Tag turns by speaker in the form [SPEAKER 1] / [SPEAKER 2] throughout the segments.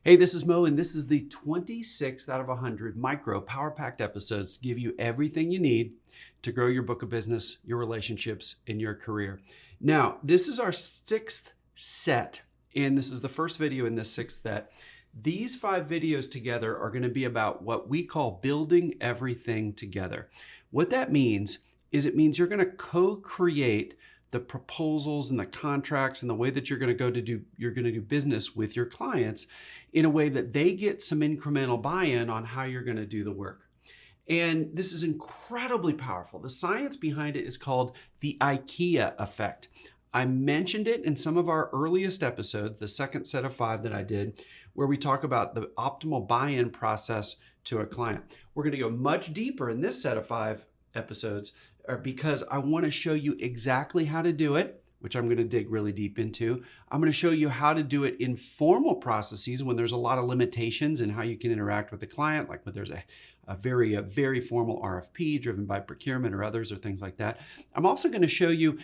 [SPEAKER 1] Hey, this is Mo, and this is the 26th out of 100 micro power-packed episodes to give you everything you need to grow your book of business, your relationships, and your career. Now, this is our sixth set, and this is the first video in this sixth set. These 5 videos together are going to be about what we call building everything together. What that means is it means you're going to co-create the proposals and the contracts and the way that you're going to do business with your clients in a way that they get some incremental buy-in on how you're going to do the work. And this is incredibly powerful. The science behind it is called the Ikea Effect. I mentioned it in some of our earliest episodes, the second set of 5 that I did, where we talk about the optimal buy-in process to a client. We're going to go much deeper in this set of 5 episodes because I want to show you exactly how to do it, which I'm going to dig really deep into. I'm going to show you how to do it in formal processes when there's a lot of limitations in how you can interact with the client, like when there's a very formal RFP driven by procurement or others or things like that. I'm also going to show you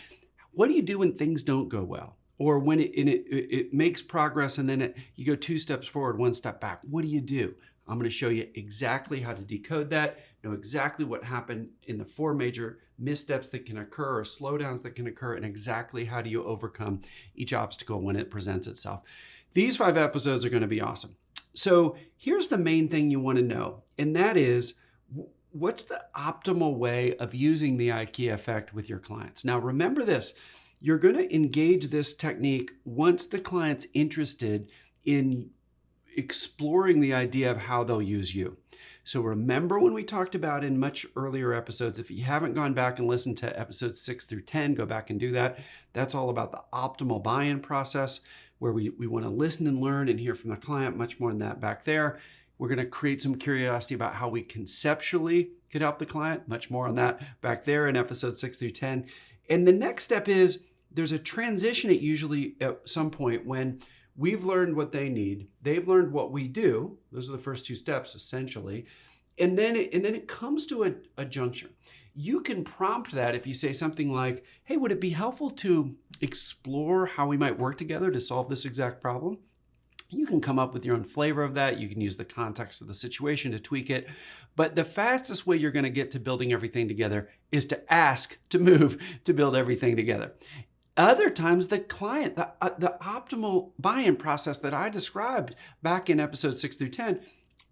[SPEAKER 1] what do you do when things don't go well, or when it makes progress and then you go 2 steps forward, 1 step back. What do you do? I'm going to show you exactly how to decode that, know exactly what happened in the 4 major missteps that can occur or slowdowns that can occur, and exactly how do you overcome each obstacle when it presents itself. These 5 episodes are going to be awesome. So here's the main thing you want to know, and that is what's the optimal way of using the IKEA effect with your clients. Now remember this, you're going to engage this technique once the client's interested in exploring the idea of how they'll use you. So remember when we talked about in much earlier episodes, if you haven't gone back and listened to episodes 6 through 10, go back and do that. That's all about the optimal buy-in process, where we want to listen and learn and hear from the client, much more than that back there. We're going to create some curiosity about how we conceptually could help the client, much more on that back there in episodes 6 through 10. And the next step is there's a transition at some point when we've learned what they need. They've learned what we do. Those are the first 2 steps, essentially. And then it comes to a juncture. You can prompt that if you say something like, hey, would it be helpful to explore how we might work together to solve this exact problem? You can come up with your own flavor of that. You can use the context of the situation to tweak it. But the fastest way you're going to get to building everything together is to ask to move to build everything together. Other times, the client, the optimal buy-in process that I described back in episode 6 through 10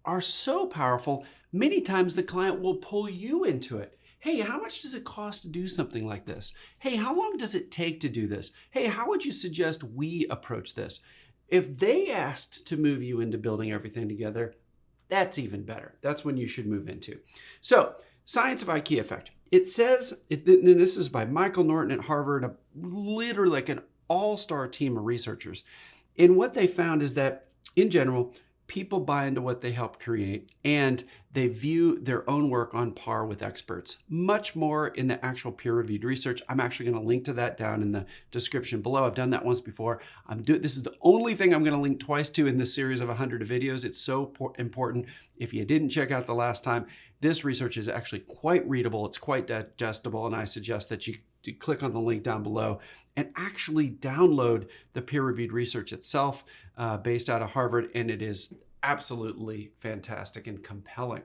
[SPEAKER 1] are so powerful, many times the client will pull you into it. Hey, how much does it cost to do something like this? Hey, how long does it take to do this? Hey, how would you suggest we approach this? If they asked to move you into building everything together, that's even better. That's when you should move into. So, science of IKEA effect. It says, and this is by Michael Norton at Harvard, literally like an all-star team of researchers. And what they found is that, in general, people buy into what they help create, and they view their own work on par with experts. Much more in the actual peer-reviewed research. I'm actually going to link to that down in the description below. I've done that once before. This is the only thing I'm going to link twice to in this series of 100 videos. It's so important. If you didn't check out the last time, this research is actually quite readable. It's quite digestible, and I suggest that you click on the link down below and actually download the peer-reviewed research itself based out of Harvard, and it is absolutely fantastic and compelling.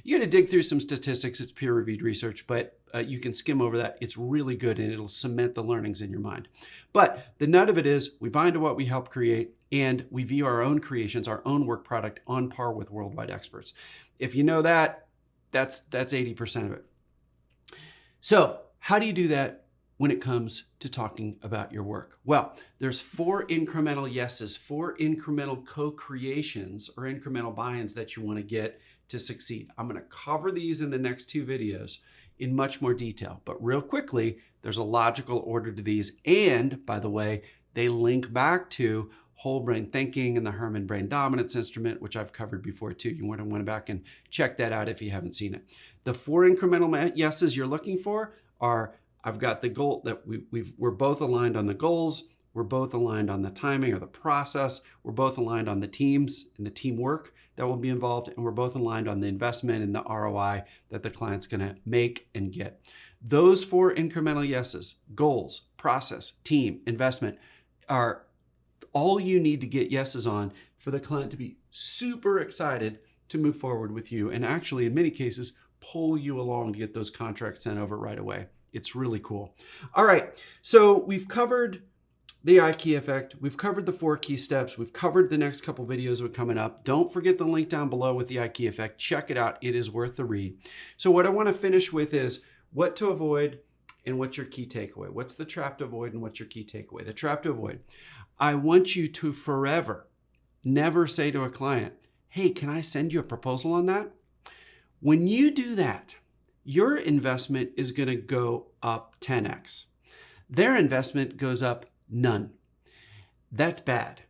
[SPEAKER 1] You got to dig through some statistics. It's peer-reviewed research, but you can skim over that. It's really good, and it'll cement the learnings in your mind. But the nut of it is we buy into what we help create, and we view our own creations, our own work product on par with worldwide experts. If you know that, that's 80% of it. So how do you do that when it comes to talking about your work? Well, there's 4 incremental yeses, 4 incremental co-creations or incremental buy-ins that you want to get to succeed. I'm going to cover these in the next 2 videos in much more detail, but real quickly, there's a logical order to these. And by the way, they link back to whole brain thinking and the Herman brain dominance instrument, which I've covered before too. You want to go back and check that out if you haven't seen it. The 4 incremental yeses you're looking for are, I've got the goal that we're both aligned on the goals. We're both aligned on the timing or the process. We're both aligned on the teams and the teamwork that will be involved. And we're both aligned on the investment and the ROI that the client's going to make and get. Those 4 incremental yeses, goals, process, team, investment, are all you need to get yeses on for the client to be super excited to move forward with you, and actually in many cases pull you along to get those contracts sent over right away. It's really cool. All right, so we've covered the Ikea Effect. We've covered the 4 key steps. We've covered the next couple videos that are coming up. Don't forget the link down below with the Ikea Effect. Check it out. It is worth the read. So what I want to finish with is what to avoid and what's your key takeaway. What's the trap to avoid and what's your key takeaway? The trap to avoid. I want you to forever never say to a client, hey, can I send you a proposal on that? When you do that, your investment is going to go up 10x. Their investment goes up none. That's bad.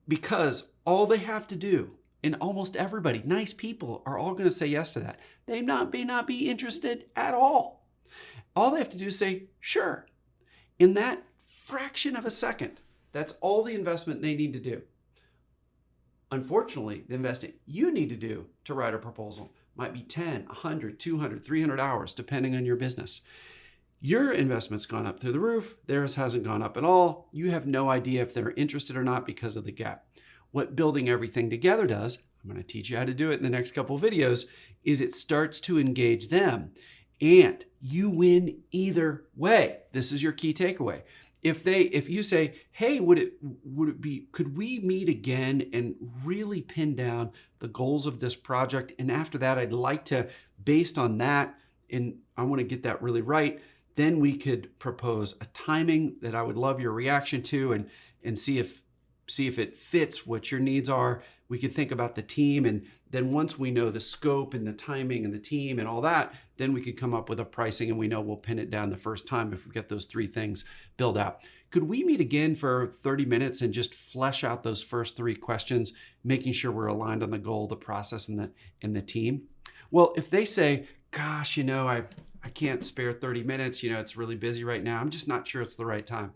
[SPEAKER 1] Because all they have to do, and almost everybody, nice people, are all going to say yes to that. They may not be interested at all. All they have to do is say, sure. In that fraction of a second, that's all the investment they need to do. Unfortunately, the investment you need to do to write a proposal might be 10, 100, 200, 300 hours, depending on your business. Your investment's gone up through the roof. Theirs hasn't gone up at all. You have no idea if they're interested or not because of the gap. What building everything together does, I'm going to teach you how to do it in the next couple of videos, is it starts to engage them. And you win either way. This is your key takeaway. If you say, hey, could we meet again and really pin down the goals of this project? And after that, I'd like to, based on that, and I want to get that really right, then we could propose a timing that I would love your reaction to and see if it fits what your needs are. We could think about the team, and then once we know the scope and the timing and the team and all that, then we could come up with a pricing, and we know we'll pin it down the first time if we get those 3 things built out. Could we meet again for 30 minutes and just flesh out those first 3 questions, making sure we're aligned on the goal, the process, and the team? Well, if they say, gosh, I can't spare 30 minutes, it's really busy right now, I'm just not sure it's the right time.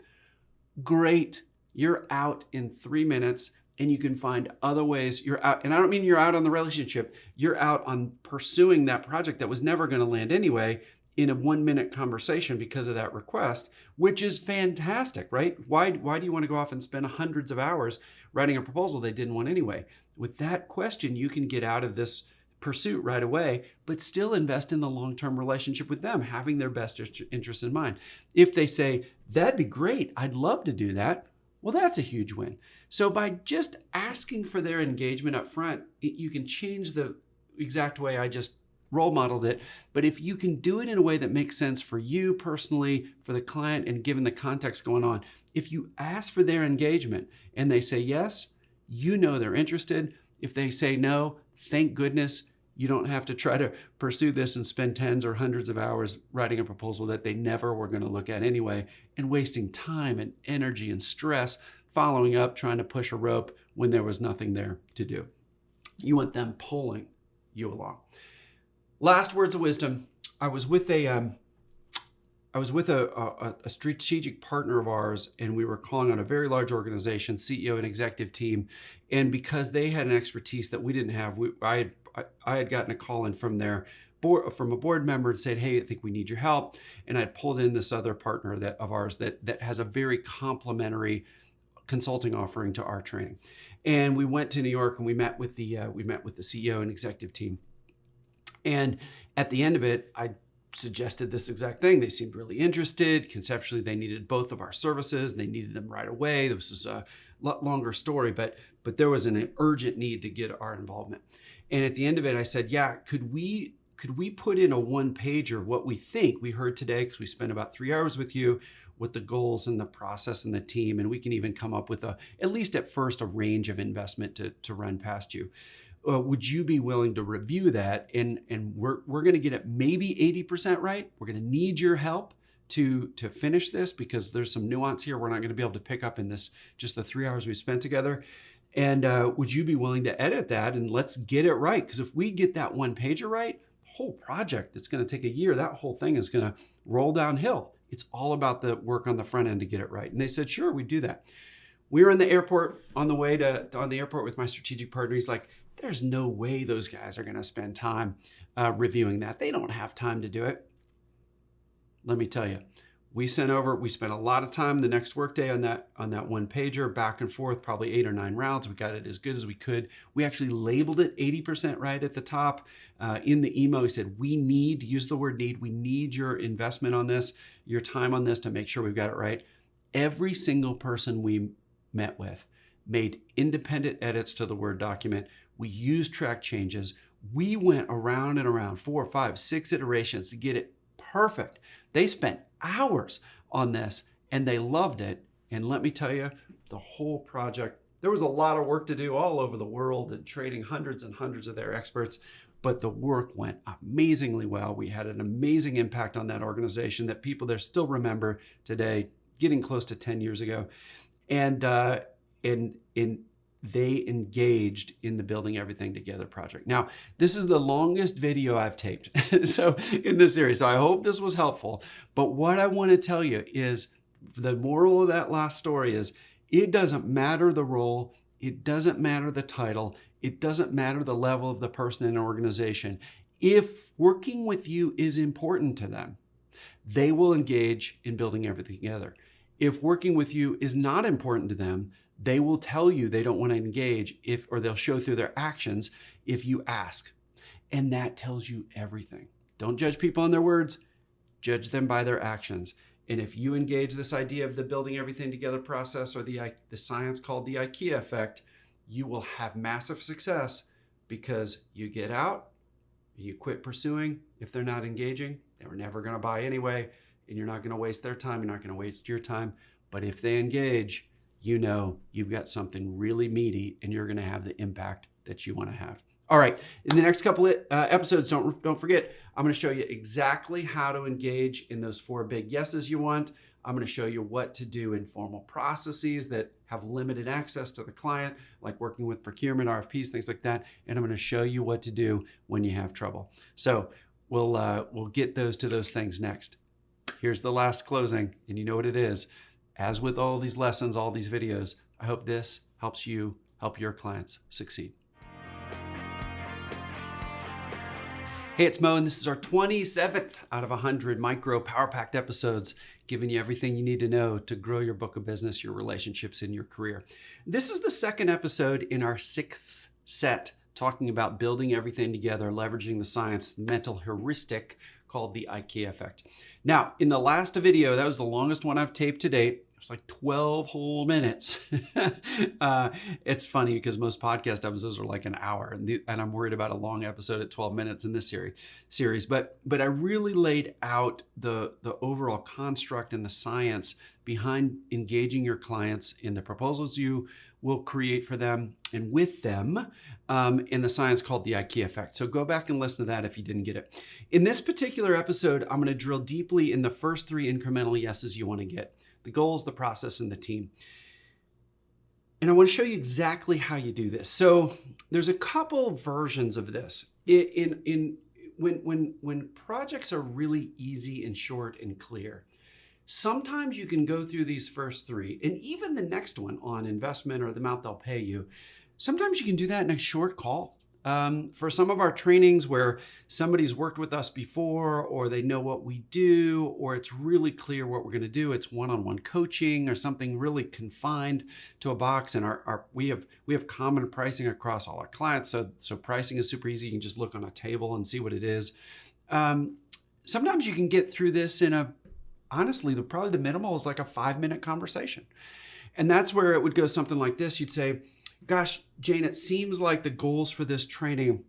[SPEAKER 1] Great. You're out in 3 minutes, and you can find other ways. You're out, and I don't mean you're out on the relationship. You're out on pursuing that project that was never going to land anyway in a 1-minute conversation because of that request, which is fantastic, right? Why do you want to go off and spend hundreds of hours writing a proposal they didn't want anyway? With that question, you can get out of this pursuit right away, but still invest in the long-term relationship with them, having their best interest in mind. If they say, that'd be great, I'd love to do that, well, that's a huge win. So by just asking for their engagement up front, you can change the exact way I just role modeled it. But if you can do it in a way that makes sense for you personally, for the client, and given the context going on, if you ask for their engagement and they say yes, they're interested. If they say no, thank goodness you don't have to try to pursue this and spend tens or hundreds of hours writing a proposal that they never were going to look at anyway, and wasting time and energy and stress following up, trying to push a rope when there was nothing there to do. You want them pulling you along. Last words of wisdom. I was with a strategic partner of ours, and we were calling on a very large organization, CEO and executive team. And because they had an expertise that we didn't have, I had gotten a call in from their board, from a board member, and said, hey, I think we need your help. And I pulled in this other partner of ours that has a very complementary consulting offering to our training. And we went to New York and we met with the CEO and executive team. And at the end of it, I suggested this exact thing. They seemed really interested. Conceptually, they needed both of our services. They needed them right away. This was a lot longer story, but there was an urgent need to get our involvement. And at the end of it, I said, yeah, could we put in a 1-pager what we think we heard today, because we spent about 3 hours with you, with the goals and the process and the team, and we can even come up with at least at first, a range of investment to run past you. Would you be willing to review that? And we're going to get it maybe 80% right. We're going to need your help to finish this, because there's some nuance here we're not going to be able to pick up in this, just the 3 hours we spent together. And would you be willing to edit that, and let's get it right? Because if we get that 1-pager right, the whole project that's going to take a year, that whole thing is going to roll downhill. It's all about the work on the front end to get it right. And they said, sure, we'd do that. We were in the airport on the airport with my strategic partner. He's like, there's no way those guys are going to spend time reviewing that. They don't have time to do it. Let me tell you, We spent a lot of time the next workday on that one pager, back and forth, probably 8 or 9 rounds. We got it as good as we could. We actually labeled it 80% right at the top. In the email, we said, use the word need, we need your investment on this, your time on this to make sure we've got it right. Every single person we met with made independent edits to the Word document. We used track changes. We went around and around 4, 5, 6 iterations to get it perfect. They spent hours on this and they loved it. And let me tell you, the whole project, there was a lot of work to do all over the world and training hundreds and hundreds of their experts, but the work went amazingly well. We had an amazing impact on that organization that people there still remember today, getting close to 10 years ago. And they engaged in the Building Everything Together project. Now, this is the longest video I've taped so in this series. So I hope this was helpful. But what I want to tell you is the moral of that last story is it doesn't matter the role. It doesn't matter the title. It doesn't matter the level of the person in an organization. If working with you is important to them, they will engage in building everything together. If working with you is not important to them, they will tell you they don't want to engage or they'll show through their actions if you ask. And that tells you everything. Don't judge people on their words, judge them by their actions. And if you engage this idea of the Building Everything Together process or the science called the Ikea Effect, you will have massive success because you get out, you quit pursuing. If they're not engaging, they were never going to buy anyway, and you're not going to waste their time. You're not going to waste your time. But if they engage, you know you've got something really meaty and you're going to have the impact that you want to have. All right, in the next couple of episodes, don't forget, I'm going to show you exactly how to engage in those 4 big yeses you want. I'm going to show you what to do in formal processes that have limited access to the client, like working with procurement, RFPs, things like that. And I'm going to show you what to do when you have trouble. So we'll get to those things next. Here's the last closing, and you know what it is. As with all these lessons, all these videos, I hope this helps you help your clients succeed. Hey, it's Mo, and this is our 27th out of 100 micro power-packed episodes, giving you everything you need to know to grow your book of business, your relationships, and your career. This is the second episode in our 6th set, talking about building everything together, leveraging the science, mental heuristic called the Ikea Effect. Now, in the last video, that was the longest one I've taped to date. It was like 12 whole minutes. It's funny because most podcast episodes are like an hour, and I'm worried about a long episode at 12 minutes in this series. But I really laid out the overall construct and the science behind engaging your clients in the proposals you will create for them and with them in the science called the Ikea Effect. So go back and listen to that if you didn't get it. In this particular episode, I'm going to drill deeply in the first 3 incremental yeses you want to get: the goals, the process, and the team. And I want to show you exactly how you do this. So there's a couple versions of this. When projects are really easy and short and clear, sometimes you can go through these first 3, and even the next one on investment or the amount they'll pay you, sometimes you can do that in a short call. For some of our trainings where somebody's worked with us before, or they know what we do, or it's really clear what we're going to do, it's one-on-one coaching or something really confined to a box. And we have common pricing across all our clients. So pricing is super easy. You can just look on a table and see what it is. Sometimes you can get through this honestly, probably the minimal is like a 5-minute conversation. And that's where it would go something like this. You'd say, gosh, Jane, it seems like the goals for this training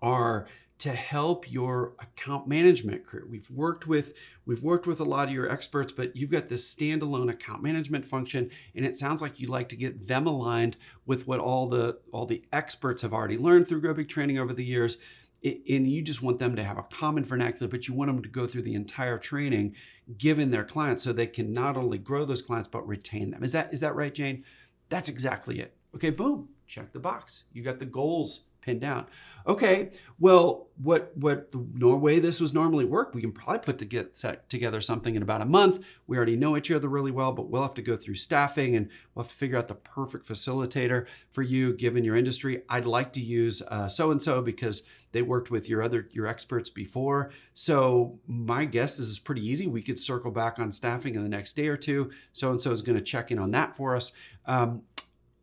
[SPEAKER 1] are to help your account management career. We've worked with a lot of your experts, but you've got this standalone account management function, and it sounds like you like to get them aligned with what all the experts have already learned through Grow Big Training over the years. And you just want them to have a common vernacular, but you want them to go through the entire training given their clients so they can not only grow those clients, but retain them. Is that right, Jane? That's exactly it. Okay, boom, check the box. You got the goals pinned down. Okay, well, what the way this was normally work, we can probably set together something in about a month. We already know each other really well, but we'll have to go through staffing and we'll have to figure out the perfect facilitator for you, given your industry. I'd like to use so-and-so because they worked with your experts before. So my guess is it's pretty easy. We could circle back on staffing in the next day or two. So-and-so is going to check in on that for us. How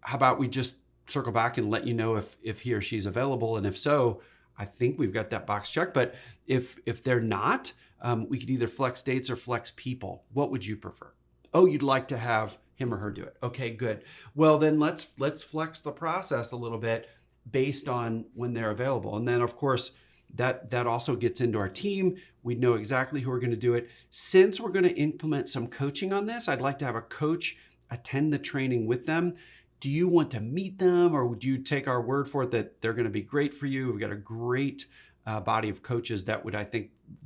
[SPEAKER 1] about we just circle back and let you know if he or she's available, and if so, I think we've got that box checked. But if they're not, we could either flex dates or flex people. What would you prefer? Oh, you'd like to have him or her do it. Okay, good. Well, then let's flex the process a little bit based on when they're available. And then of course, that also gets into our team. We know exactly who we're going to do it. Since we're going to implement some coaching on this, I'd like to have a coach attend the training with them. Do you want to meet them, or would you take our word for it that they're going to be great for you? We've got a great body of coaches that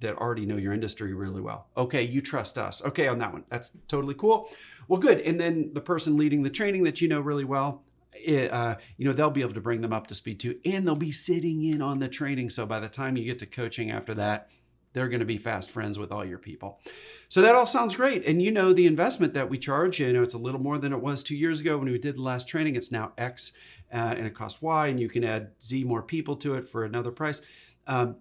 [SPEAKER 1] already know your industry really well. Okay, you trust us. Okay, on that one. That's totally cool. Well, good. And then the person leading the training that you know really well, they'll be able to bring them up to speed too, and they'll be sitting in on the training. So by the time you get to coaching after that, they're going to be fast friends with all your people. So that all sounds great. And the investment that we charge, it's a little more than it was 2 years ago when we did the last training. It's now X and it costs Y, and you can add Z more people to it for another price.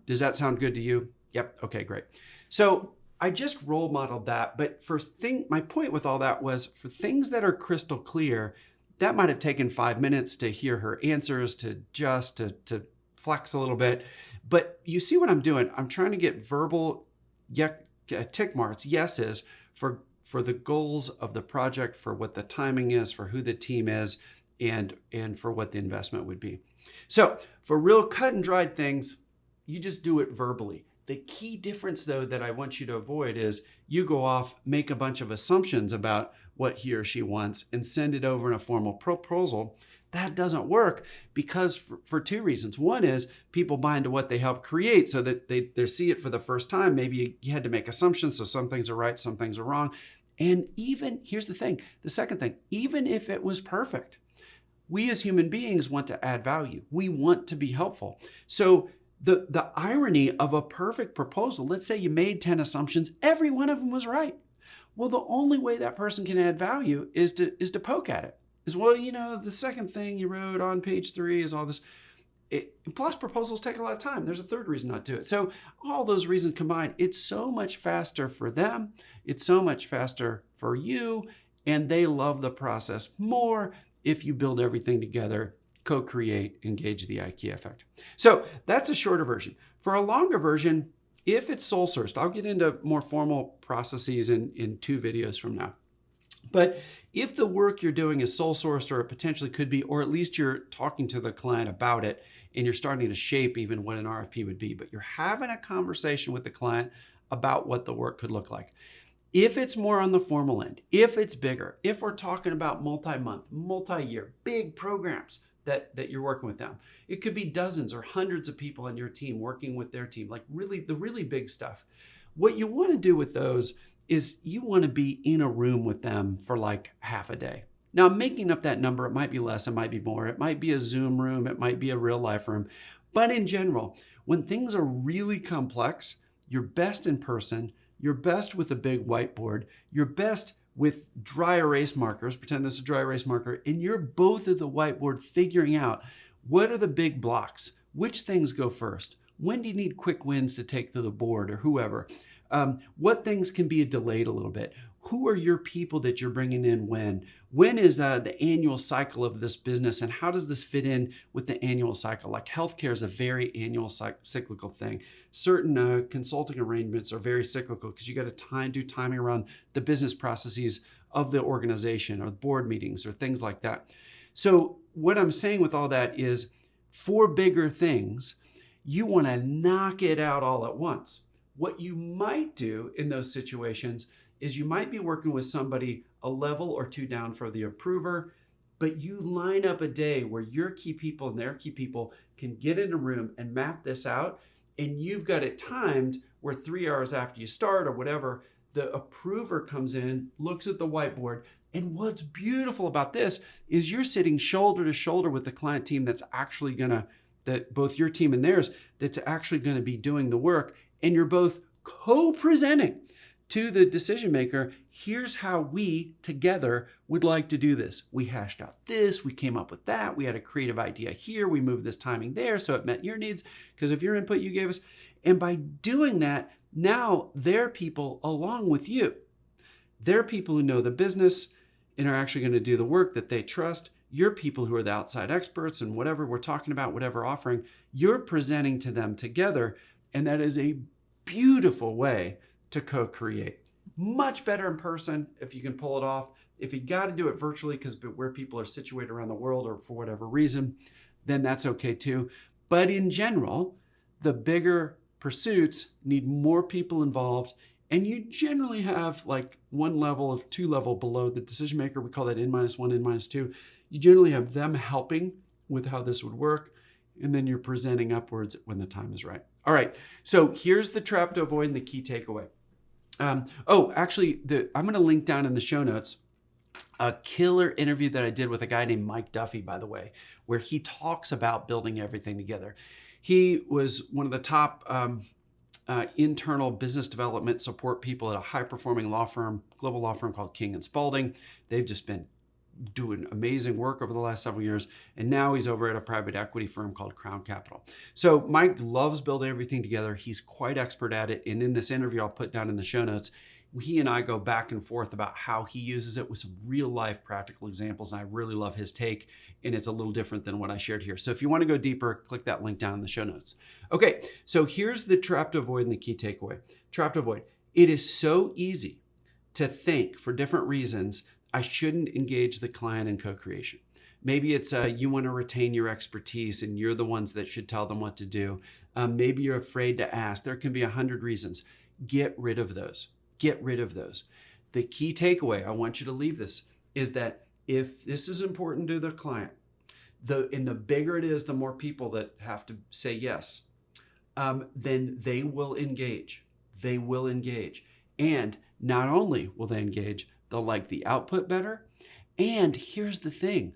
[SPEAKER 1] Does that sound good to you? Yep. Okay, great. So I just role modeled that. But my point with all that was for things that are crystal clear, that might have taken 5 minutes to hear her answers, to flex a little bit. But you see what I'm doing? I'm trying to get verbal tick marks, yeses, for the goals of the project, for what the timing is, for who the team is, and for what the investment would be. So for real cut and dried things, you just do it verbally. The key difference, though, that I want you to avoid is you go off, make a bunch of assumptions about what he or she wants, and send it over in a formal proposal. That doesn't work because for two reasons. One is people buy into what they help create, so that they see it for the first time. Maybe you had to make assumptions, so some things are right, some things are wrong. And here's the thing, the second thing, even if it was perfect, we as human beings want to add value. We want to be helpful. So the irony of a perfect proposal, let's say you made 10 assumptions, every one of them was right. Well, the only way that person can add value is to poke at it. The second thing you wrote on page 3 is all this. Plus, proposals take a lot of time. There's a third reason not to do it. So all those reasons combined, it's so much faster for them. It's so much faster for you. And they love the process more if you build everything together, co-create, engage the Ikea effect. So that's a shorter version. For a longer version, if it's sole sourced, I'll get into more formal processes in 2 videos from now. But if the work you're doing is sole sourced, or it potentially could be, or at least you're talking to the client about it and you're starting to shape even what an RFP would be, but you're having a conversation with the client about what the work could look like. If it's more on the formal end, if it's bigger, if we're talking about multi-month, multi-year, big programs that you're working with them, it could be dozens or hundreds of people on your team working with their team, like the really big stuff. What you want to do with those is you want to be in a room with them for like half a day. Now, I'm making up that number. It might be less, it might be more. It might be a Zoom room, it might be a real life room. But in general, when things are really complex, you're best in person, you're best with a big whiteboard, you're best with dry erase markers, pretend this is a dry erase marker, and you're both at the whiteboard figuring out what are the big blocks, which things go first, when do you need quick wins to take to the board or whoever. What things can be delayed a little bit? Who are your people that you're bringing in when? When is the annual cycle of this business, and how does this fit in with the annual cycle? Like healthcare is a very annual cyclical thing. Certain consulting arrangements are very cyclical because you got to do timing around the business processes of the organization or board meetings or things like that. So what I'm saying with all that is for bigger things, you want to knock it out all at once. What you might do in those situations is you might be working with somebody a level or 2 down for the approver, but you line up a day where your key people and their key people can get in a room and map this out, and you've got it timed where 3 hours after you start or whatever, the approver comes in, looks at the whiteboard, and what's beautiful about this is you're sitting shoulder to shoulder with the client team that's actually gonna that both your team and theirs that's actually going to be doing the work, and you're both co-presenting to the decision maker, here's how we together would like to do this. We hashed out this, we came up with that, we had a creative idea here, we moved this timing there so it met your needs because of your input you gave us. And by doing that, now they're people along with you. They're people who know the business and are actually going to do the work that they trust. You're people who are the outside experts and whatever we're talking about, whatever offering, you're presenting to them together. And that is a beautiful way to co-create. Much better in person if you can pull it off. If you got to do it virtually because where people are situated around the world or for whatever reason, then that's okay too. But in general, the bigger pursuits need more people involved, and you generally have like 1 level or 2 level below the decision maker. We call that N-1, N-2. You generally have them helping with how this would work, and then you're presenting upwards when the time is right. All right, so here's the trap to avoid and the key takeaway. I'm going to link down in the show notes a killer interview that I did with a guy named Mike Duffy, by the way, where he talks about building everything together. He was one of the top internal business development support people at a high-performing law firm, global law firm called King & Spalding. They've just been doing amazing work over the last several years. And now he's over at a private equity firm called Crown Capital. So Mike loves building everything together. He's quite expert at it. And in this interview, I'll put down in the show notes, he and I go back and forth about how he uses it with some real life practical examples. And I really love his take. And it's a little different than what I shared here. So if you want to go deeper, click that link down in the show notes. Okay, so here's the trap to avoid and the key takeaway. Trap to avoid. It is so easy to think for different reasons I shouldn't engage the client in co-creation. Maybe it's you want to retain your expertise and you're the ones that should tell them what to do. Maybe you're afraid to ask. There can be 100 reasons. Get rid of those. Get rid of those. The key takeaway, I want you to leave this, is that if this is important to the client, the bigger it is, the more people that have to say yes, then they will engage. They will engage. And not only will they engage, they'll like the output better. And here's the thing,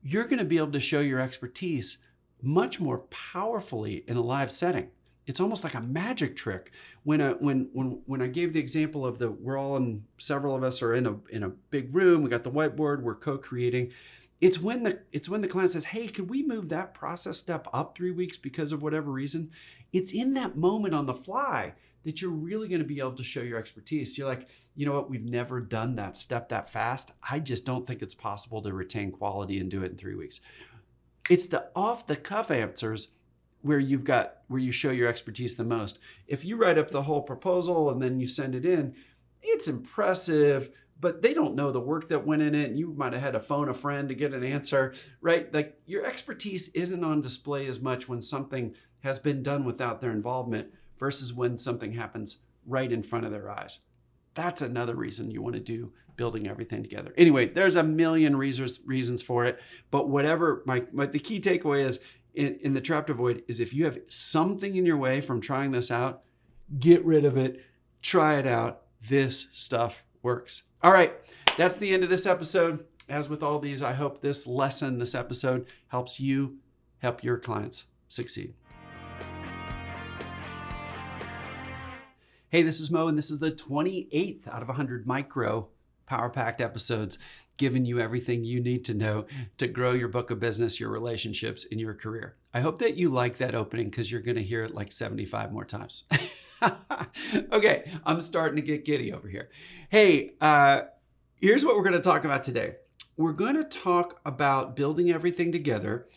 [SPEAKER 1] you're going to be able to show your expertise much more powerfully in a live setting. It's almost like a magic trick. When I gave the example of we're all in, several of us are in a big room, we got the whiteboard, we're co-creating. It's when the client says, hey, could we move that process step up 3 weeks because of whatever reason? It's in that moment on the fly that you're really going to be able to show your expertise. You're like, you know what, we've never done that step that fast. I just don't think it's possible to retain quality and do it in 3 weeks. It's the off the cuff answers where you show your expertise the most. If you write up the whole proposal and then you send it in, it's impressive, but they don't know the work that went in it. And you might have had to phone a friend to get an answer, right? Like your expertise isn't on display as much when something has been done without their involvement versus when something happens right in front of their eyes. That's another reason you want to do building everything together. Anyway, there's a million reasons for it, but whatever, the key takeaway is in the trap to avoid is if you have something in your way from trying this out, get rid of it, try it out. This stuff works. All right, that's the end of this episode. As with all these, I hope this episode helps you help your clients succeed. Hey, this is Mo, and this is the 28th out of 100 micro power-packed episodes, giving you everything you need to know to grow your book of business, your relationships, and your career. I hope that you like that opening because you're going to hear it like 75 more times. Okay, I'm starting to get giddy over here. Hey, here's what we're going to talk about today. We're going to talk about building everything together.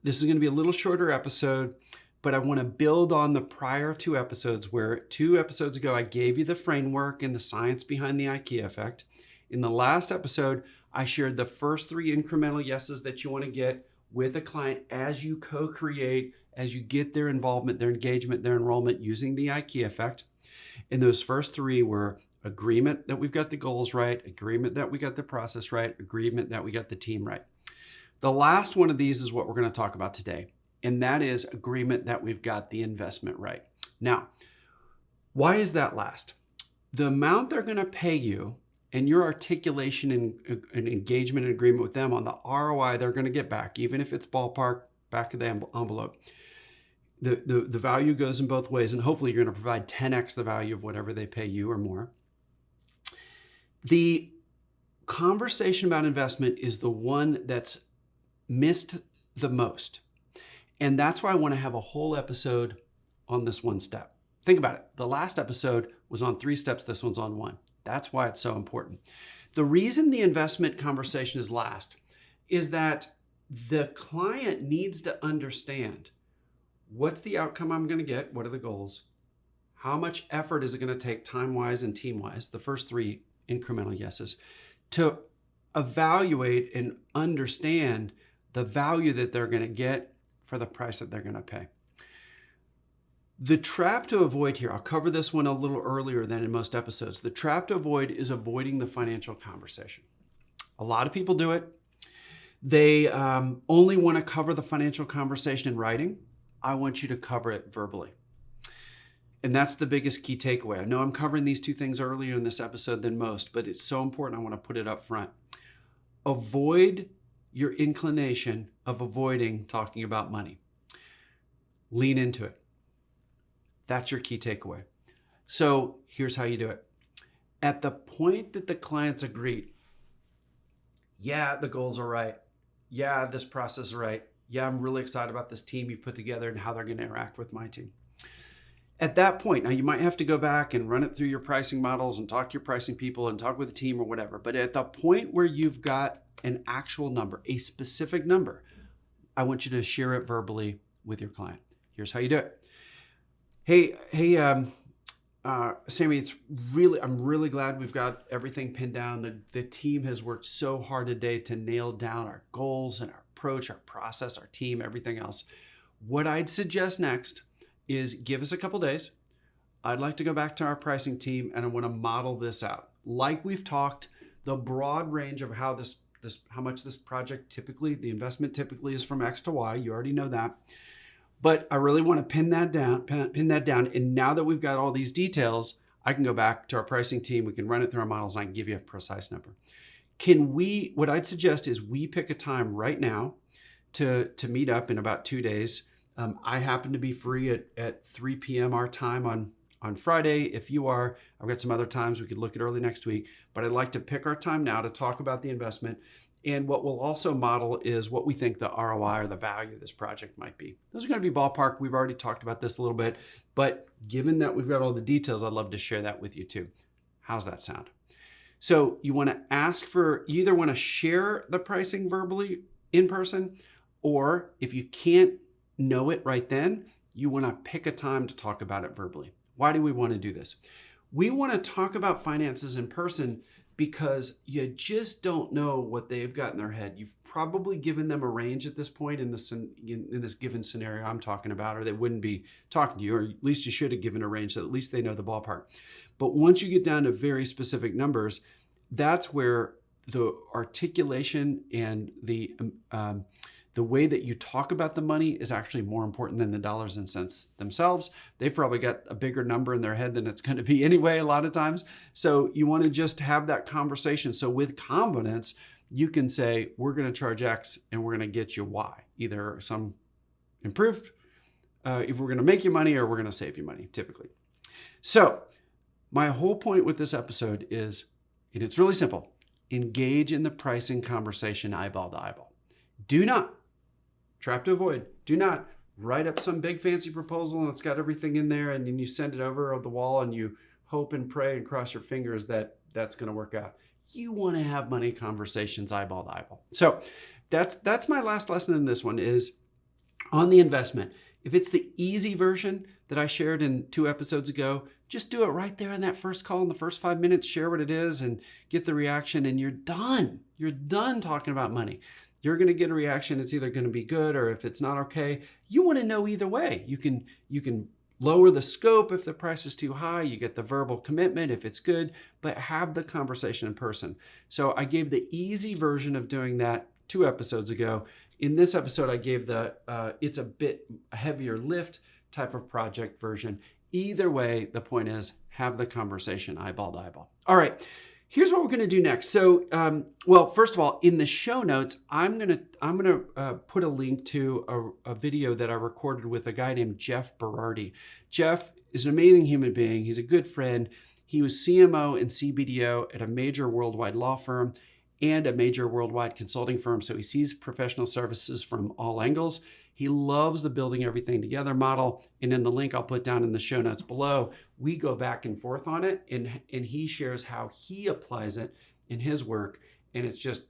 [SPEAKER 1] This is going to be a little shorter episode, but I want to build on the prior 2 episodes where 2 episodes ago, I gave you the framework and the science behind the Ikea Effect. In the last episode, I shared the first 3 incremental yeses that you want to get with a client as you co-create, as you get their involvement, their engagement, their enrollment using the Ikea Effect. And those first 3 were agreement that we've got the goals right, agreement that we got the process right, agreement that we got the team right. The last one of these is what we're going to talk about today. And that is agreement that we've got the investment right. Now, why is that last? The amount they're going to pay you and your articulation and engagement and agreement with them on the ROI they're going to get back, even if it's ballpark back of the envelope. The value goes in both ways, and hopefully you're going to provide 10x the value of whatever they pay you or more. The conversation about investment is the one that's missed the most. And that's why I want to have a whole episode on this one step. Think about it. The last episode was on 3 steps. This one's on 1. That's why it's so important. The reason the investment conversation is last is that the client needs to understand what's the outcome I'm going to get? What are the goals? How much effort is it going to take time-wise and team-wise? The first 3 incremental yeses. To evaluate and understand the value that they're going to get for the price that they're going to pay. The trap to avoid here, I'll cover this one a little earlier than in most episodes. The trap to avoid is avoiding the financial conversation. A lot of people do it. They only want to cover the financial conversation in writing. I want you to cover it verbally. And that's the biggest key takeaway. I know I'm covering these 2 things earlier in this episode than most, but it's so important. I want to put it up front. Avoid your inclination of avoiding talking about money. Lean into it. That's your key takeaway. So here's how you do it. At the point that the client's agreed, yeah, the goals are right. Yeah, this process is right. Yeah, I'm really excited about this team you've put together and how they're going to interact with my team. At that point, now you might have to go back and run it through your pricing models and talk to your pricing people and talk with the team or whatever. But at the point where you've got an actual number, a specific number, I want you to share it verbally with your client. Here's how you do it. Hey, Sammy, I'm really glad we've got everything pinned down. The team has worked so hard today to nail down our goals and our approach, our process, our team, everything else. What I'd suggest next is give us a couple days. I'd like to go back to our pricing team and I want to model this out. Like we've talked, the broad range of how much this project typically, the investment typically is from X to Y. You already know that. But I really want to pin that down. And now that we've got all these details, I can go back to our pricing team. We can run it through our models and I can give you a precise number. What I'd suggest is we pick a time right now to meet up in about 2 days. I happen to be free at 3 p.m. our time on Friday. If you are, I've got some other times we could look at early next week, but I'd like to pick our time now to talk about the investment. And what we'll also model is what we think the ROI or the value of this project might be. Those are going to be ballpark. We've already talked about this a little bit, but given that we've got all the details, I'd love to share that with you too. How's that sound? So you want to you either want to share the pricing verbally in person, or if you can't know it right then, you want to pick a time to talk about it verbally. Why do we want to do this? We want to talk about finances in person because you just don't know what they've got in their head. You've probably given them a range at this point in this given scenario I'm talking about, or they wouldn't be talking to you, or at least you should have given a range so at least they know the ballpark. But once you get down to very specific numbers, that's where the articulation and the way that you talk about the money is actually more important than the dollars and cents themselves. They've probably got a bigger number in their head than it's going to be anyway a lot of times. So you want to just have that conversation. So with confidence, you can say, we're going to charge X and we're going to get you Y, either some improved, if we're going to make you money or we're going to save you money, typically. So my whole point with this episode is, and it's really simple, engage in the pricing conversation eyeball to eyeball. Do not, trap to avoid, do not write up some big fancy proposal and it's got everything in there and then you send it over the wall and you hope and pray and cross your fingers that that's going to work out. You want to have money conversations eyeball to eyeball. So that's my last lesson in this one is on the investment. If it's the easy version that I shared in 2 episodes ago, just do it right there in that first call in the first 5 minutes, share what it is and get the reaction and you're done. You're done talking about money. You're going to get a reaction. It's either going to be good or if it's not okay, you want to know either way. You can lower the scope if the price is too high. You get the verbal commitment if it's good, but have the conversation in person. So I gave the easy version of doing that 2 episodes ago. In this episode, I gave it's a bit heavier lift type of project version. Either way, the point is have the conversation eyeball to eyeball. All right. Here's what we're going to do next. So, well, first of all, in the show notes, I'm gonna put a link to a video that I recorded with a guy named Jeff Berardi. Jeff is an amazing human being. He's a good friend. He was CMO and CBDO at a major worldwide law firm and a major worldwide consulting firm. So he sees professional services from all angles. He loves the building everything together model. And in the link I'll put down in the show notes below, we go back and forth on it, and he shares how he applies it in his work. And it's just,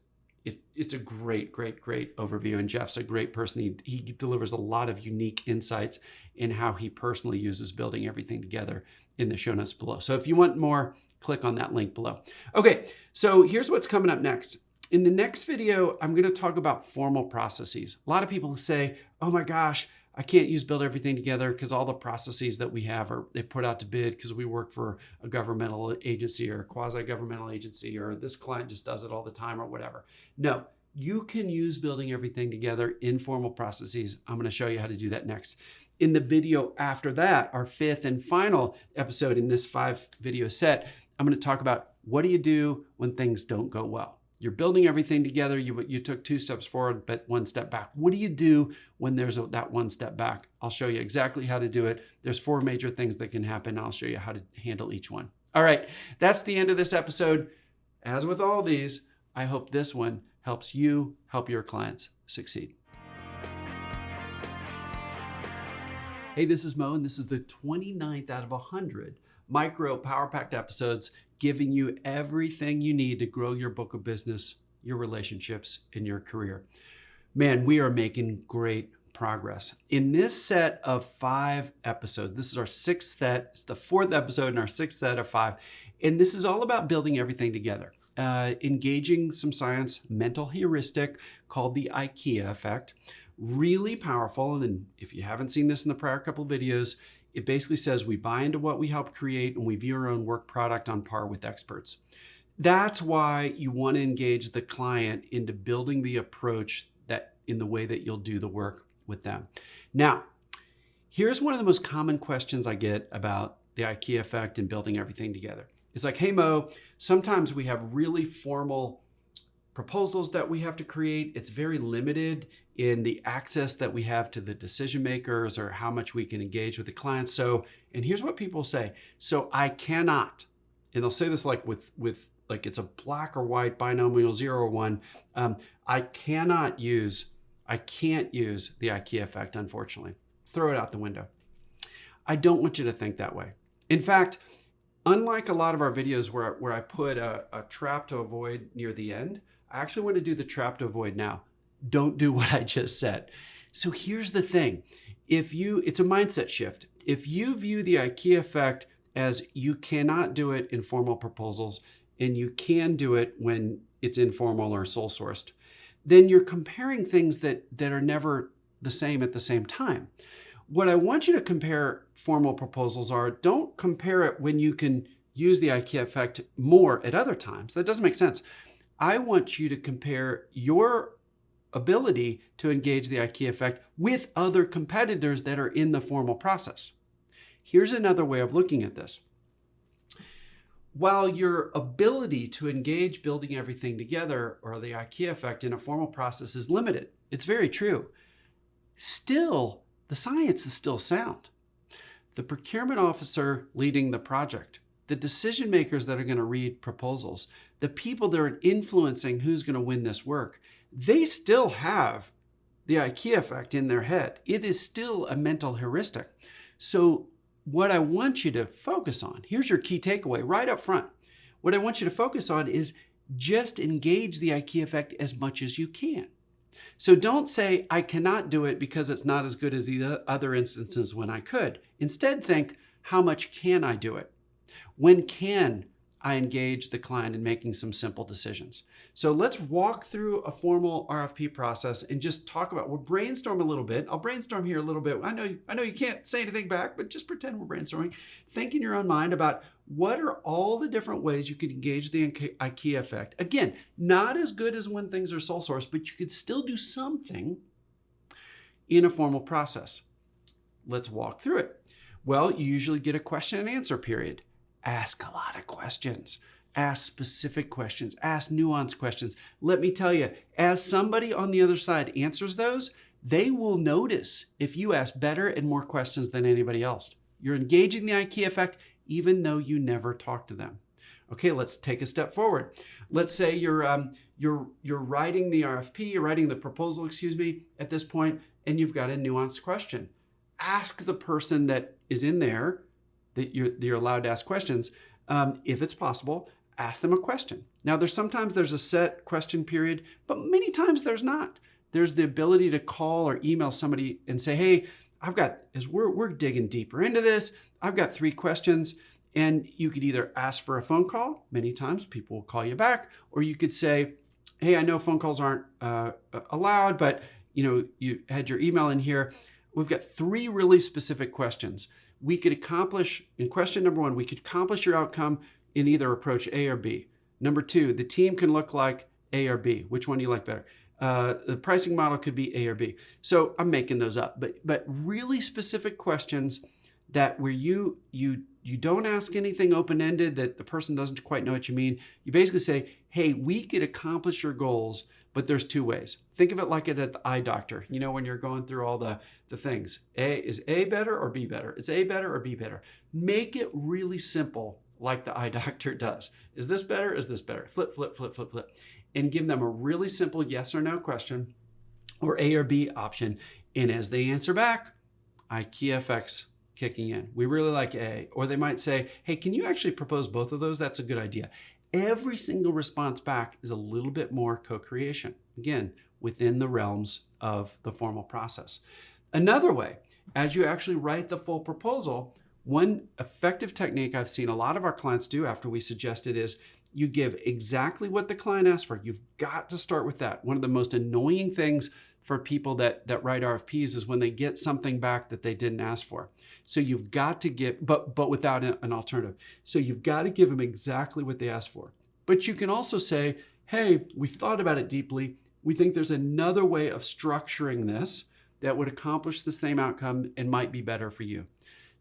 [SPEAKER 1] it's a great overview. And Jeff's a great person. He delivers a lot of unique insights in how he personally uses building everything together in the show notes below. So if you want more, click on that link below. Okay, so here's what's coming up next. In the next video, I'm going to talk about formal processes. A lot of people say, oh my gosh, I can't use build everything together because all the processes that we have they put out to bid because we work for a governmental agency or a quasi-governmental agency, or this client just does it all the time or whatever. No, you can use building everything together in formal processes. I'm going to show you how to do that next. In the video after that, our fifth and final episode in this 5-video set, I'm going to talk about what do you do when things don't go well. You're building everything together. You took 2 steps forward, but 1 step back. What do you do when there's that 1 step back? I'll show you exactly how to do it. There's 4 major things that can happen. I'll show you how to handle each one. All right, that's the end of this episode. As with all these, I hope this one helps you help your clients succeed. Hey, this is Mo, and this is the 29th out of 100 micro power-packed episodes giving you everything you need to grow your book of business, your relationships, and your career. Man, we are making great progress. In this set of 5 episodes, this is our 6th set, it's the 4th episode in our 6th set of 5, and this is all about building everything together. Engaging some science, mental heuristic called the Ikea Effect. Really powerful, and if you haven't seen this in the prior couple videos, it basically says we buy into what we help create and we view our own work product on par with experts. That's why you want to engage the client into building the approach that in the way that you'll do the work with them. Now, here's one of the most common questions I get about the Ikea Effect and building everything together. It's like, hey Mo, sometimes we have really formal proposals that we have to create. It's very limited in the access that we have to the decision makers or how much we can engage with the clients. So, and here's what people say. So I cannot, and they'll say this like with like it's a black or white binomial 0 or 1. I can't use the Ikea Effect, unfortunately. Throw it out the window. I don't want you to think that way. In fact, unlike a lot of our videos where I put a trap to avoid near the end, I actually want to do the trap to avoid now. Don't do what I just said. So here's the thing. It's a mindset shift. If you view the Ikea Effect as you cannot do it in formal proposals and you can do it when it's informal or sole sourced, then you're comparing things that are never the same at the same time. What I want you to compare formal proposals are, don't compare it when you can use the Ikea Effect more at other times. That doesn't make sense. I want you to compare your ability to engage the Ikea Effect with other competitors that are in the formal process. Here's another way of looking at this. While your ability to engage building everything together or the Ikea Effect in a formal process is limited, it's very true. Still, the science is still sound. The procurement officer leading the project, the decision makers that are going to read proposals, the people that are influencing who's going to win this work, they still have the Ikea Effect in their head. It is still a mental heuristic. So what I want you to focus on, here's your key takeaway right up front. What I want you to focus on is just engage the Ikea Effect as much as you can. So don't say, I cannot do it because it's not as good as the other instances when I could. Instead, think, how much can I do it? When can I engage the client in making some simple decisions? So let's walk through a formal RFP process and just talk about, we'll brainstorm a little bit. I'll brainstorm here a little bit. I know you can't say anything back, but just pretend we're brainstorming. Think in your own mind about what are all the different ways you could engage the Ikea Effect. Again, not as good as when things are sole source, but you could still do something in a formal process. Let's walk through it. Well, you usually get a question and answer period. Ask a lot of questions. Ask specific questions, ask nuanced questions. Let me tell you, as somebody on the other side answers those, they will notice if you ask better and more questions than anybody else. You're engaging the Ikea effect even though you never talk to them. Okay, let's take a step forward. Let's say you're writing the RFP, you're writing the proposal, at this point, and you've got a nuanced question. Ask the person that is in there that you're allowed to ask questions, if it's possible. Ask them a question. Now, sometimes there's a set question period, but many times there's not. There's the ability to call or email somebody and say, hey, as we're digging deeper into this, I've got 3 questions. And you could either ask for a phone call. Many times people will call you back, or you could say, hey, I know phone calls aren't allowed, but you had your email in here. We've got 3 really specific questions. We could accomplish, in question number 1, we could accomplish your outcome in either approach A or B. Number 2, the team can look like A or B. Which one do you like better? The pricing model could be A or B. So I'm making those up, but really specific questions that where you don't ask anything open-ended that the person doesn't quite know what you mean. You basically say, hey, we could accomplish your goals, but there's 2 ways. Think of it like it at the eye doctor. When you're going through all the things. Is A better or B better? Is A better or B better? Make it really simple like the eye doctor does. Is this better? Is this better? Flip, flip, flip, flip, flip. And give them a really simple yes or no question or A or B option. And as they answer back, Ikea Effect's kicking in. We really like A. Or they might say, hey, can you actually propose both of those? That's a good idea. Every single response back is a little bit more co-creation. Again, within the realms of the formal process. Another way, as you actually write the full proposal, one effective technique I've seen a lot of our clients do after we suggest it is you give exactly what the client asked for. You've got to start with that. One of the most annoying things for people that write RFPs is when they get something back that they didn't ask for. So you've got to give, but without an alternative. So you've got to give them exactly what they asked for. But you can also say, hey, we've thought about it deeply. We think there's another way of structuring this that would accomplish the same outcome and might be better for you.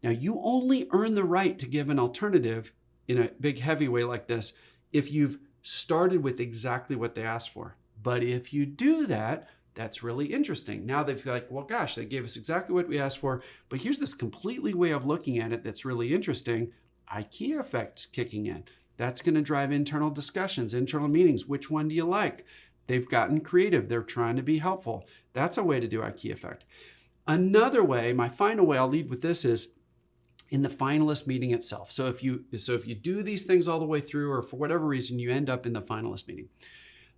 [SPEAKER 1] Now, you only earn the right to give an alternative in a big, heavy way like this if you've started with exactly what they asked for. But if you do that, that's really interesting. Now they feel like, well, gosh, they gave us exactly what we asked for, but here's this completely way of looking at it that's really interesting. Ikea Effect's kicking in. That's going to drive internal discussions, internal meetings. Which one do you like? They've gotten creative. They're trying to be helpful. That's a way to do Ikea Effect. Another way, my final way, I'll leave with this, is in the finalist meeting itself. So if you do these things all the way through, or for whatever reason you end up in the finalist meeting,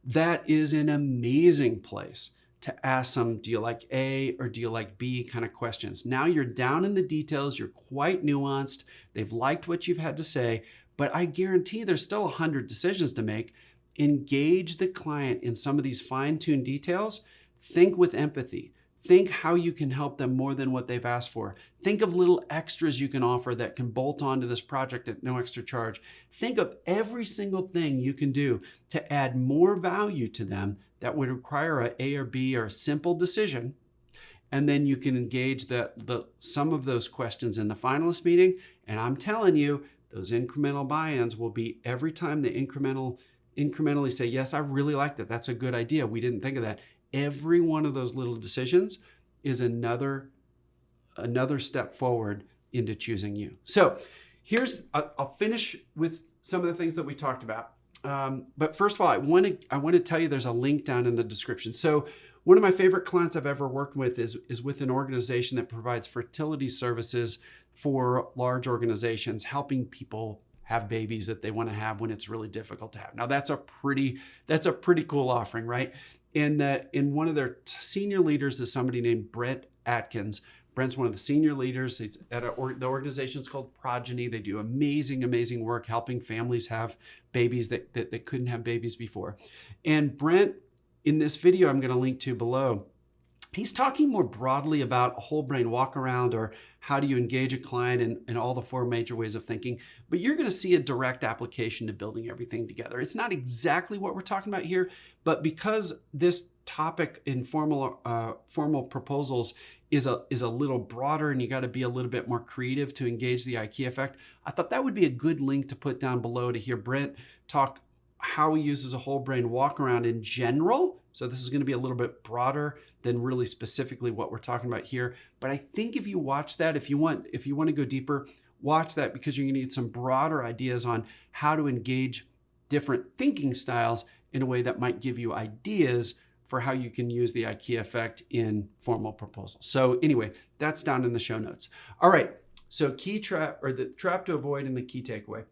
[SPEAKER 1] that is an amazing place to ask some, do you like A or do you like B kind of questions. Now you're down in the details, you're quite nuanced, they've liked what you've had to say, but I guarantee there's still 100 decisions to make. Engage the client in some of these fine-tuned details. Think with empathy. Think how you can help them more than what they've asked for. Think of little extras you can offer that can bolt onto this project at no extra charge. Think of every single thing you can do to add more value to them that would require an A or B or a simple decision. And then you can engage some of those questions in the finalist meeting. And I'm telling you, those incremental buy-ins will be every time they incrementally say, yes, I really like that. That's a good idea. We didn't think of that. Every one of those little decisions is another step forward into choosing you. So I'll finish with some of the things that we talked about. But first of all, I want to tell you there's a link down in the description. So one of my favorite clients I've ever worked with is with an organization that provides fertility services for large organizations, helping people have babies that they want to have when it's really difficult to have. Now that's a pretty cool offering, right? And one of their senior leaders is somebody named Brent Atkins. Brent's one of the senior leaders. It's at the organization is called Progeny. They do amazing work helping families have babies that couldn't have babies before. And Brent, in this video I'm going to link to below, he's talking more broadly about a whole brain walk around, or how do you engage a client in all the 4 major ways of thinking. But you're going to see a direct application to building everything together. It's not exactly what we're talking about here, but because this topic in formal proposals is a little broader, and you got to be a little bit more creative to engage the IKEA effect, I thought that would be a good link to put down below to hear Brent talk how he uses a whole brain walk around in general. So this is going to be a little bit broader than really specifically what we're talking about here. But I think if you watch that, if you want to go deeper, watch that, because you're going to get some broader ideas on how to engage different thinking styles in a way that might give you ideas for how you can use the IKEA effect in formal proposals. So anyway, that's down in the show notes. All right, so key trap, or the trap to avoid and the key takeaway.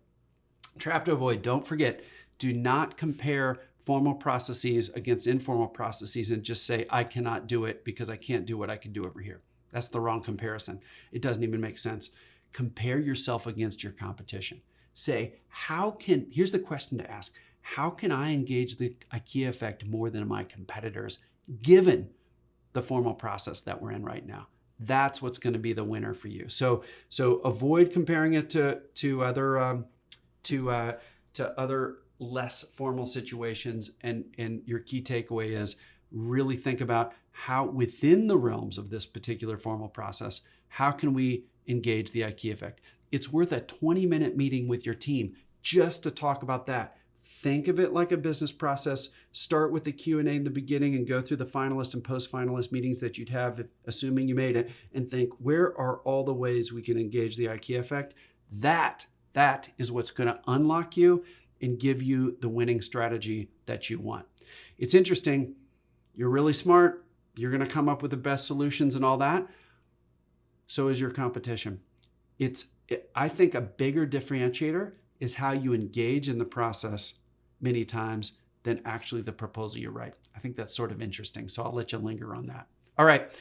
[SPEAKER 1] Trap to avoid, don't forget, do not compare formal processes against informal processes and just say, I cannot do it because I can't do what I can do over here. That's the wrong comparison. It doesn't even make sense. Compare yourself against your competition. Say, here's the question to ask. How can I engage the IKEA effect more than my competitors, given the formal process that we're in right now? That's what's going to be the winner for you. So avoid comparing it to other less formal situations. And your key takeaway is really think about how, within the realms of this particular formal process, how can we engage the IKEA effect? It's worth a 20-minute meeting with your team just to talk about that. Think of it like a business process. Start with the Q&A in the beginning and go through the finalist and post-finalist meetings that you'd have, assuming you made it, and think, where are all the ways we can engage the IKEA effect? That is what's going to unlock you and give you the winning strategy that you want. It's interesting. You're really smart. You're going to come up with the best solutions and all that. So is your competition. I think a bigger differentiator is how you engage in the process many times than actually the proposal you write. I think that's sort of interesting. So I'll let you linger on that. All right.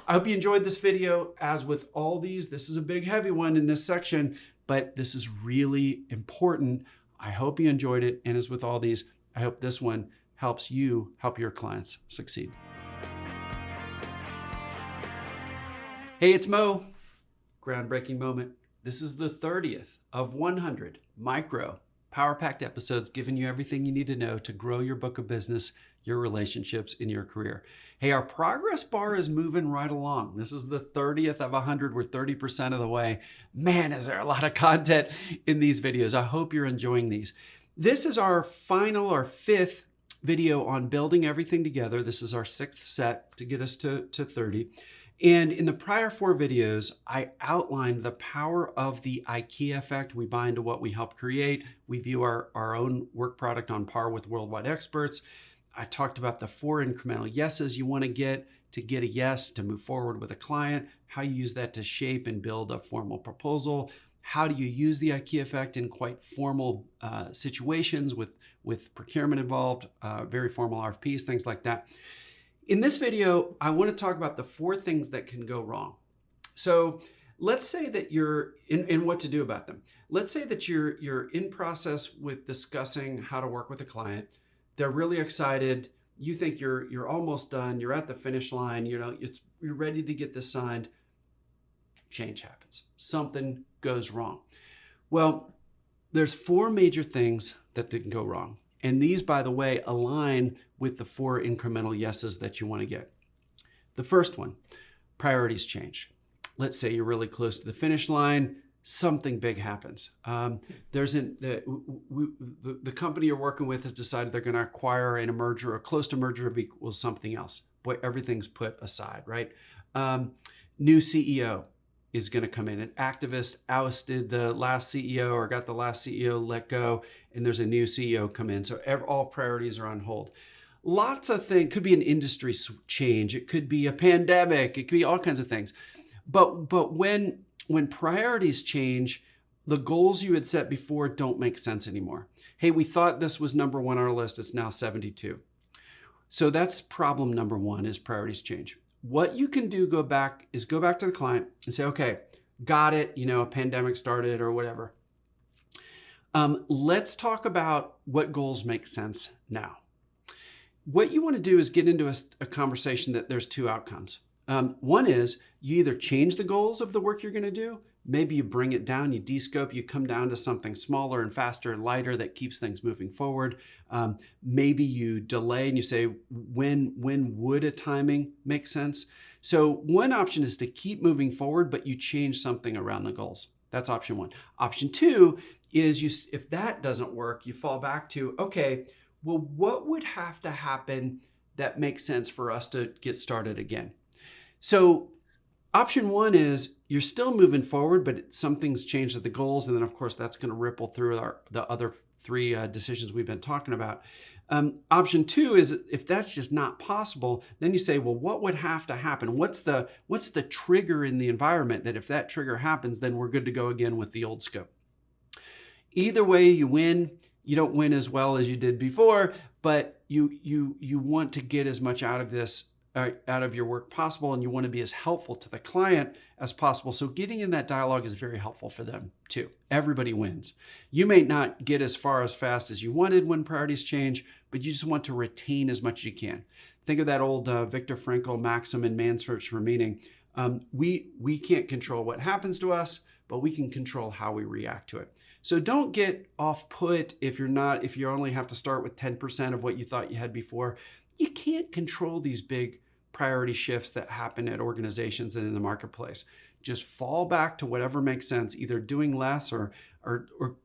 [SPEAKER 1] I hope you enjoyed this video. As with all these, this is a big, heavy one in this section, but this is really important. I hope you enjoyed it. And as with all these, I hope this one helps you help your clients succeed. Hey, it's Mo. Groundbreaking moment. This is the 30th of 100 micro power-packed episodes giving you everything you need to know to grow your book of business, your relationships, and your career. Hey, our progress bar is moving right along. This is the 30th of 100. We're 30% of the way. Man, is there a lot of content in these videos. I hope you're enjoying these. This is our fifth video on building everything together. This is our sixth set to get us to 30. And in the prior 4 videos, I outlined the power of the IKEA effect. We buy into what we help create. We view our own work product on par with worldwide experts. I talked about the 4 incremental yeses you want to get a yes to move forward with a client, how you use that to shape and build a formal proposal. How do you use the IKEA effect in quite formal situations with procurement involved, very formal RFPs, things like that. In this video, I want to talk about the 4 things that can go wrong. So let's say that you're in what to do about them. Let's say that you're in process with discussing how to work with a client. They're really excited. You think you're almost done. You're at the finish line. You're ready to get this signed. Change happens. Something goes wrong. Well, there's 4 major things that can go wrong. And these, by the way, align with the 4 incremental yeses that you want to get. The first one, priorities change. Let's say you're really close to the finish line, something big happens. The company you're working with has decided they're going to acquire in a merger or close to merger equals something else. Boy, everything's put aside, right? New CEO is going to come in. An activist ousted the last CEO or got the last CEO let go, and there's a new CEO come in. So all priorities are on hold. Lots of things. Could be an industry change. It could be a pandemic. It could be all kinds of things. But when priorities change, the goals you had set before don't make sense anymore. Hey, we thought this was number 1 on our list. It's now 72. So that's problem number 1 is priorities change. What you can do, go back to the client and say, okay, got it. A pandemic started or whatever. Let's talk about what goals make sense now. What you want to do is get into a conversation that there's 2 outcomes. One is you either change the goals of the work you're going to do, maybe you bring it down, you descope, you come down to something smaller and faster and lighter that keeps things moving forward. Maybe you delay and you say, when would a timing make sense? So one option is to keep moving forward, but you change something around the goals. That's option one. Option two is if that doesn't work, you fall back to, okay, well, what would have to happen that makes sense for us to get started again? So option one is you're still moving forward, but something's changed at the goals. And then, of course, that's going to ripple through the other three decisions we've been talking about. Option two is if that's just not possible, then you say, well, what would have to happen? What's the trigger in the environment that if that trigger happens, then we're good to go again with the old scope? Either way, you win. You don't win as well as you did before, but you want to get as much out of this, out of your work possible, and you want to be as helpful to the client as possible. So getting in that dialogue is very helpful for them too. Everybody wins. You may not get as far as fast as you wanted when priorities change, but you just want to retain as much as you can. Think of that old Viktor Frankl maxim in Man's Search for Meaning. We can't control what happens to us, but we can control how we react to it. So don't get off put if you only have to start with 10% of what you thought you had before. You can't control these big priority shifts that happen at organizations and in the marketplace. Just fall back to whatever makes sense, either doing less or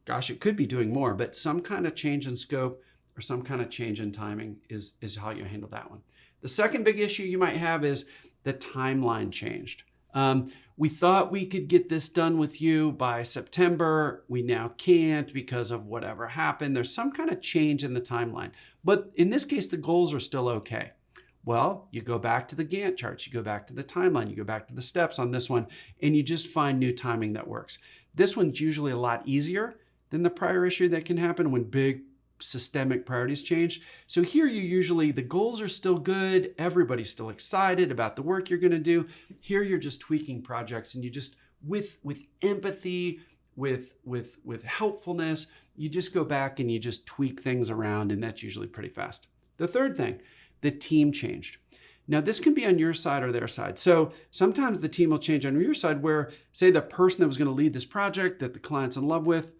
[SPEAKER 1] gosh, it could be doing more, but some kind of change in scope or some kind of change in timing is how you handle that one. The second big issue you might have is the timeline changed. We thought we could get this done with you by September. We now can't because of whatever happened. There's some kind of change in the timeline. But in this case, the goals are still okay. Well, you go back to the Gantt charts, you go back to the timeline, you go back to the steps on this one, and you just find new timing that works. This one's usually a lot easier than the prior issue that can happen when big systemic priorities change. So here the goals are still good. Everybody's still excited about the work you're going to do. Here you're just tweaking projects, and you just, with empathy, with helpfulness, you just go back and you just tweak things around, and that's usually pretty fast. The third thing, the team changed. Now this can be on your side or their side. So sometimes the team will change on your side where, say, the person that was going to lead this project that the client's in love with,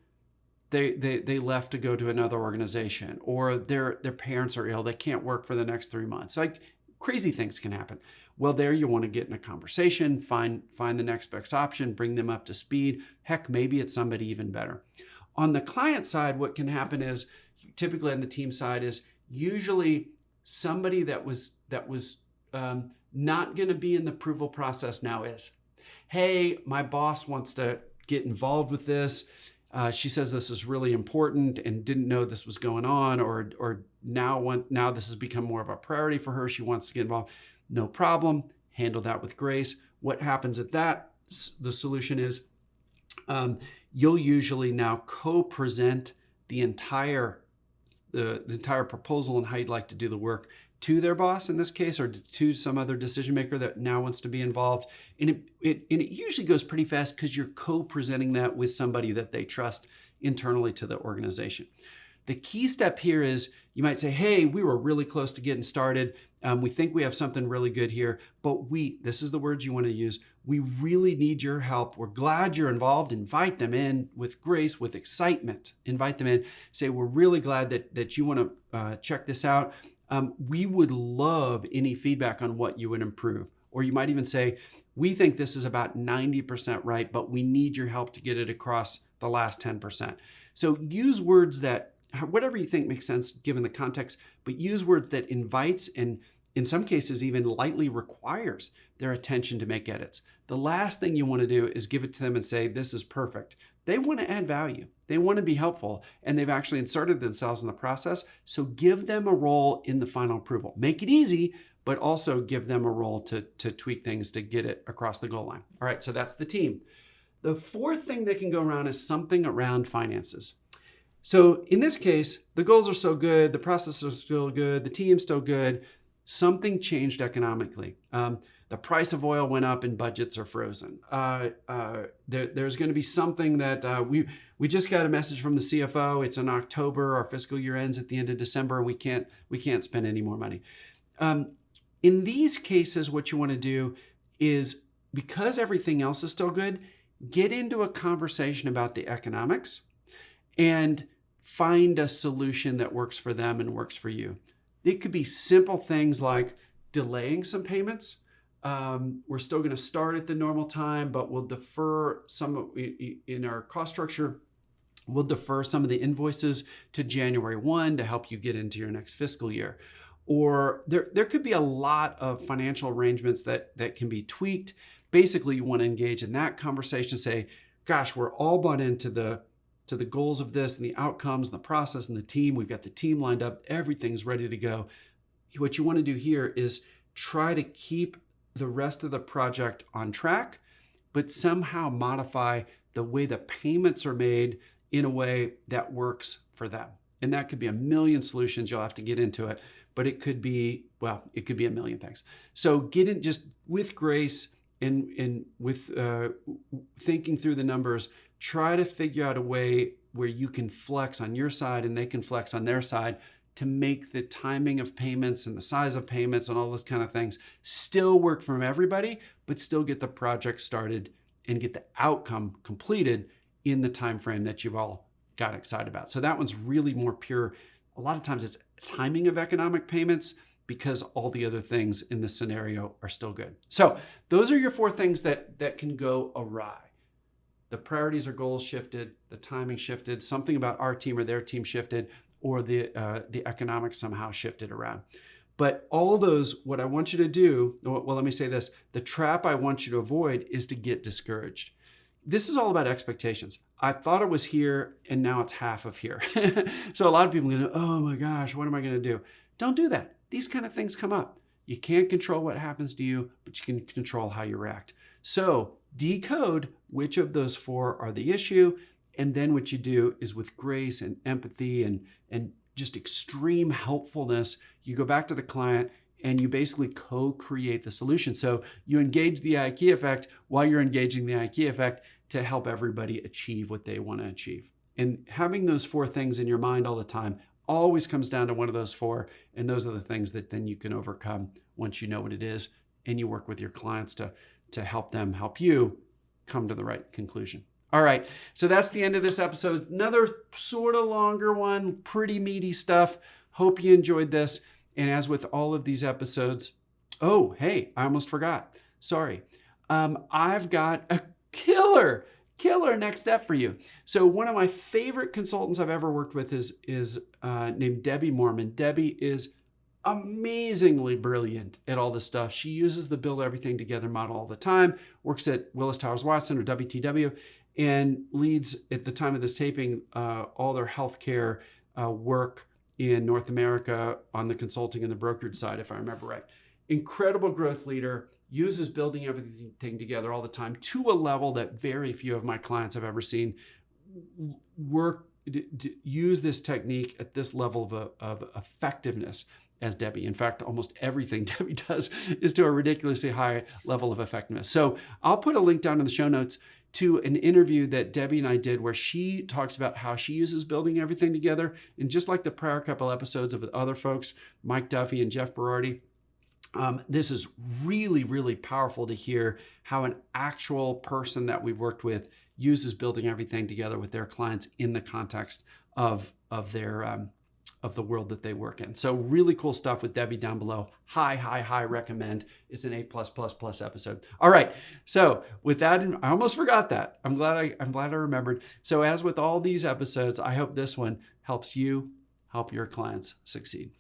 [SPEAKER 1] they left to go to another organization, or their parents are ill, they can't work for the next 3 months. Like crazy things can happen. Well, there you want to get in a conversation, find the next best option, bring them up to speed. Heck, maybe it's somebody even better. On the client side, what can happen is, typically on the team side, is usually somebody that was not going to be in the approval process now is. Hey, my boss wants to get involved with this. She says this is really important and didn't know this was going on, or now this has become more of a priority for her. She wants to get involved. No problem. Handle that with grace. What happens at that? The solution is you'll usually now co-present the entire proposal and how you'd like to do the work to their boss in this case, or to some other decision maker that now wants to be involved. And it usually goes pretty fast because you're co-presenting that with somebody that they trust internally to the organization. The key step here is you might say, hey, we were really close to getting started. We think we have something really good here, but this is the words you want to use. We really need your help. We're glad you're involved. Invite them in with grace, with excitement. Invite them in. Say, we're really glad that you want to check this out. We would love any feedback on what you would improve. Or you might even say, we think this is about 90% right, but we need your help to get it across the last 10%. So use words that, whatever you think makes sense given the context, but use words that invites and in some cases even lightly requires their attention to make edits. The last thing you want to do is give it to them and say, this is perfect. They want to add value. They want to be helpful, and they've actually inserted themselves in the process. So give them a role in the final approval. Make it easy, but also give them a role to tweak things to get it across the goal line. All right, so that's the team. The fourth thing that can go around is something around finances. So in this case, the goals are so good, the process is still good, the team's still good. Something changed economically. The price of oil went up and budgets are frozen. There's going to be something that we just got a message from the CFO. It's in October. Our fiscal year ends at the end of December. We can't spend any more money. In these cases, what you want to do is, because everything else is still good, get into a conversation about the economics and find a solution that works for them and works for you. It could be simple things like delaying some payments. We're still going to start at the normal time, but we'll defer some in our cost structure. We'll defer some of the invoices to January 1 to help you get into your next fiscal year. Or there could be a lot of financial arrangements that can be tweaked. Basically, you want to engage in that conversation, say, gosh, we're all bought into the goals of this and the outcomes and the process and the team. We've got the team lined up. Everything's ready to go. What you want to do here is try to keep the rest of the project on track, but somehow modify the way the payments are made in a way that works for them. And that could be a million solutions. You'll have to get into it, but it could be a million things. So get in just with grace and with thinking through the numbers, try to figure out a way where you can flex on your side and they can flex on their side to make the timing of payments and the size of payments and all those kind of things still work for everybody, but still get the project started and get the outcome completed in the time frame that you've all got excited about. So that one's really more pure. A lot of times it's timing of economic payments because all the other things in this scenario are still good. So those are your 4 things that can go awry. The priorities or goals shifted, the timing shifted, something about our team or their team shifted, or the economics somehow shifted around. But all those, what I want you to do, well, let me say this, the trap I want you to avoid is to get discouraged. This is all about expectations. I thought it was here and now it's half of here. So a lot of people are going to, oh my gosh, what am I going to do? Don't do that. These kind of things come up. You can't control what happens to you, but you can control how you react. So decode which of those 4 are the issue. And then what you do is with grace and empathy and just extreme helpfulness, you go back to the client and you basically co-create the solution. So you engage the Ikea effect while you're engaging the Ikea effect to help everybody achieve what they want to achieve. And having those 4 things in your mind all the time always comes down to one of those 4. And those are the things that then you can overcome once you know what it is and you work with your clients to help them help you come to the right conclusion. All right, so that's the end of this episode. Another sort of longer one, pretty meaty stuff. Hope you enjoyed this. And as with all of these episodes, oh, hey, I almost forgot. Sorry. I've got a killer next step for you. So one of my favorite consultants I've ever worked with is named Debbie Mormon. Debbie is amazingly brilliant at all this stuff. She uses the build everything together model all the time, works at Willis Towers Watson or WTW, and leads at the time of this taping all their healthcare work in North America on the consulting and the brokerage side, if I remember right. Incredible growth leader, uses building everything together all the time to a level that very few of my clients have ever seen use this technique at this level of effectiveness as Debbie. In fact, almost everything Debbie does is to a ridiculously high level of effectiveness. So I'll put a link down in the show notes to an interview that Debbie and I did where she talks about how she uses building everything together. And just like the prior couple episodes of other folks, Mike Duffy and Jeff Berardi, this is really, really powerful to hear how an actual person that we've worked with uses building everything together with their clients in the context of the world that they work in. So really cool stuff with Debbie down below. High recommend. It's an A+++ episode. All right. So with that, I almost forgot that. I'm glad I remembered. So as with all these episodes, I hope this one helps you help your clients succeed.